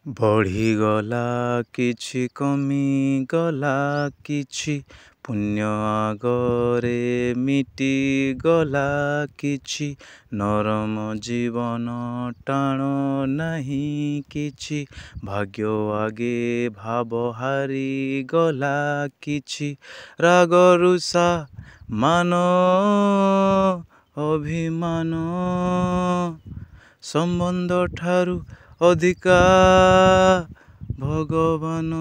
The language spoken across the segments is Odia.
ବଢ଼ିଗଲା କିଛି କମିଗଲା କିଛି ପୁଣ୍ୟ ଆଗରେ ମିଟିଗଲା କିଛି ନରମ ଜୀବନ ଟାଣ ନାହିଁ କିଛି ଭାଗ୍ୟ ଆଗେ ଭାବ ହାରିଗଲା କିଛି ରାଗ ରୁଷା ମାନ ଅଭିମାନ ସମ୍ବନ୍ଧ ଠାରୁ ଅଧିକା ଭଗବାନ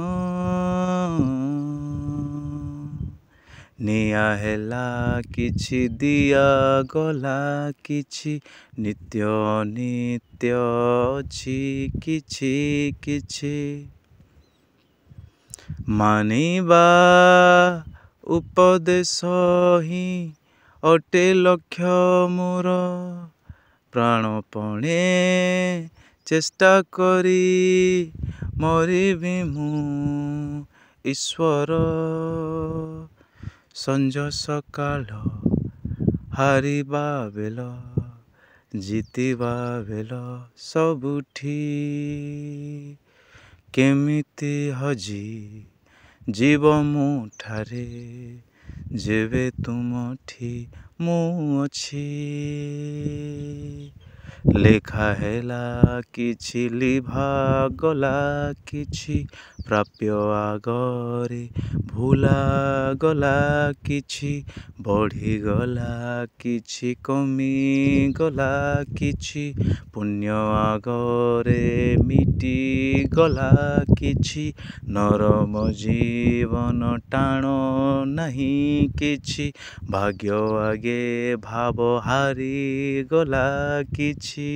ନିଆଁ ହେଲା କିଛି ଦିଆଗଲା କିଛି ନିତ୍ୟ ଅନିତ୍ୟ ଅଛି କିଛି କିଛି ମାନିବା ଉପଦେଶ ହିଁ ଅଟେ ଲକ୍ଷ୍ୟ ମୋର ପ୍ରାଣପଣେ ଚେଷ୍ଟା କରି ମରିବି ମୁଁ ଈଶ୍ୱର ସଞ୍ଜ ସକାଳ ହାରିବା ବେଳ ଜିତିବା ବେଳ ସବୁଠି କେମିତି ହଜି ଯିବ ମୁଁ ଠାରେ ଯେବେ ତୁମଠି ମୁଁ ଅଛି ଲେଖା ହେଲା କିଛି ଲିଭା ଗଲା କିଛି ପ୍ରାପ୍ୟ ଆଗରେ ଭୁଲା ଗଲା କିଛି ବଢ଼ିଗଲା କିଛି କମିଗଲା କିଛି ପୁଣ୍ୟ ଆଗରେ ମିଟିଗଲା କିଛି ନରମ ଜୀବନ ଟାଣ ନାହିଁ କିଛି ଭାଗ୍ୟ ଆଗେ ଭାବ ହାରିଗଲା କିଛି